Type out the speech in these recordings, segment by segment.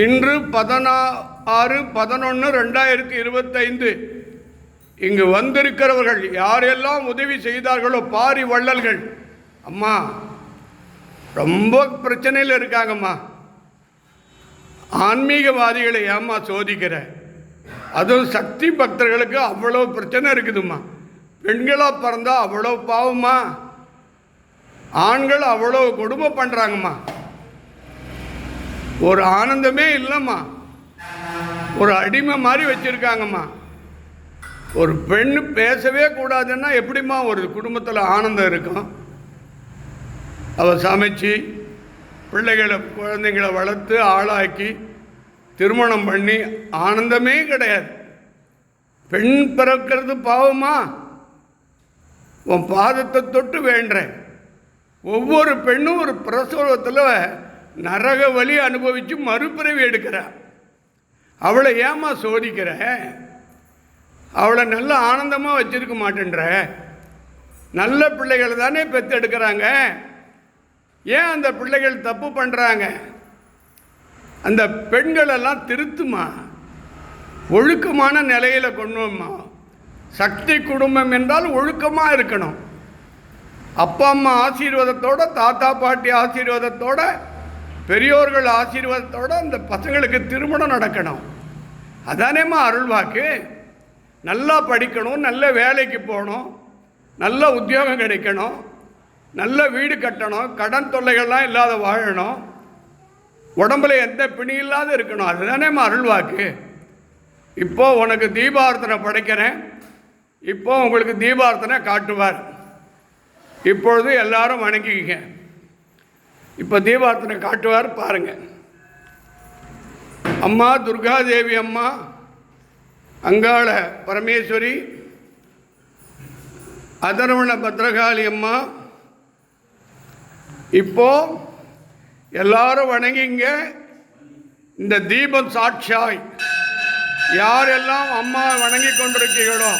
இன்று 16/11/2025 இங்கு வந்திருக்கிறவர்கள் யாரெல்லாம் உதவி செய்தார்களோ பாரி வள்ளல்கள், அம்மா ரொம்ப பிரச்சனையில் இருக்காங்கம்மா. ஆன்மீகவாதிகளை ஏம்மா சோதிக்கிற? அதுவும் சக்தி பக்தர்களுக்கு அவ்வளோ பிரச்சனை இருக்குதும்மா. பெண்களாக பிறந்தால் அவ்வளோ பாவம்மா, ஆண்கள் அவ்வளோ கொடுமை பண்ணுறாங்கம்மா. ஒரு ஆனந்தமே இல்லைம்மா, ஒரு அடிமை மாதிரி வச்சுருக்காங்கம்மா. ஒரு பெண் பேசவே கூடாதுன்னா எப்படிம்மா ஒரு குடும்பத்தில் ஆனந்தம் இருக்கும்? அவள் சமைச்சு பிள்ளைகளை குழந்தைங்களை வளர்த்து ஆளாக்கி திருமணம் பண்ணி ஆனந்தமே கிடையாது. பெண் பிறக்கிறது பாவமா? உன் பாதத்தை தொட்டு வேண்டேன். ஒவ்வொரு பெண்ணும் ஒரு பிரசவத்தில் நரக வலி அனுபவித்து மறுபிறவி எடுக்கிறார். அவளை ஏமா சோதிக்கிற? அவளை நல்ல ஆனந்தமாக வச்சிருக்க மாட்டேன்ற. நல்ல பிள்ளைகளை தானே பெற்றெடுக்கிறாங்க. ஏன் அந்த பிள்ளைகள் தப்பு பண்ணுறாங்க? அந்த பெண்களெல்லாம் திருத்துமா, ஒழுக்கமான நிலையில் கொண்டுமா. சக்தி குடும்பம் என்றால் ஒழுக்கமாக இருக்கணும். அப்பா அம்மா ஆசீர்வாதத்தோட, தாத்தா பாட்டி ஆசீர்வாதத்தோட, பெரியோர்கள் ஆசீர்வாதத்தோடு அந்த பசங்களுக்கு திருமணம் நடக்கணும். அதானேம்மா அருள்வாக்கு. நல்லா படிக்கணும், நல்ல வேலைக்கு போகணும், நல்ல உத்தியோகம் கிடைக்கணும், நல்ல வீடு கட்டணும், கடன் தொல்லைகள்லாம் இல்லாத வாழணும், உடம்புல எந்த பிணி இல்லாத இருக்கணும். அதுதானேம்மா அருள்வாக்கு. இப்போது உனக்கு தீபார்த்தனை படைக்கிறேன். இப்போது உங்களுக்கு தீபார்த்தனை காட்டுவார். இப்பொழுது எல்லாரும் வணங்கிக்க. இப்போ தீபார்த்தனை காட்டுவார் பாருங்க. அம்மா துர்காதேவி, அம்மா அங்காள பரமேஸ்வரி, அதர்வண பத்ரகாளி அம்மா. இப்போ எல்லாரும் வணங்கிங்க. இந்த தீபம் சாட்சியாய் யாரெல்லாம் அம்மா வணங்கி கொண்டிருக்கீங்களோ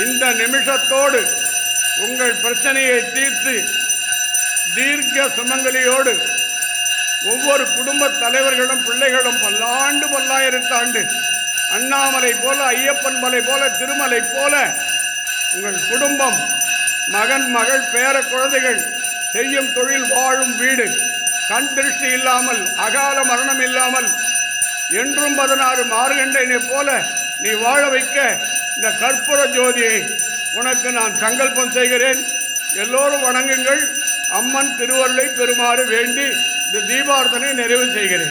இந்த நிமிஷத்தோடு உங்கள் பிரச்சனையை தீர்த்து தீர்க்க சுமங்கலியோடு ஒவ்வொரு குடும்ப தலைவர்களும் பிள்ளைகளும் பல்லாண்டு பல்லாயிரத்தாண்டு அண்ணாமலை போல, ஐயப்பன் மலை போல, திருமலை போல உங்கள் குடும்பம், மகன் மகள் பேர குழந்தைகள், செய்யும் தொழில், வாழும் வீடு, கண் திருஷ்டி இல்லாமல், அகால மரணம் இல்லாமல், என்றும் 16 மார்கண்டனை போல நீ வாழ வைக்க இந்த கற்பூர ஜோதியை உனக்கு நான் சங்கல்பம் செய்கிறேன். எல்லோரும் வணங்குங்கள். அம்மன் திருவருளை பெறுமாறு வேண்டி இந்த தீபார்த்தனை நிறைவு செய்கிறேன்.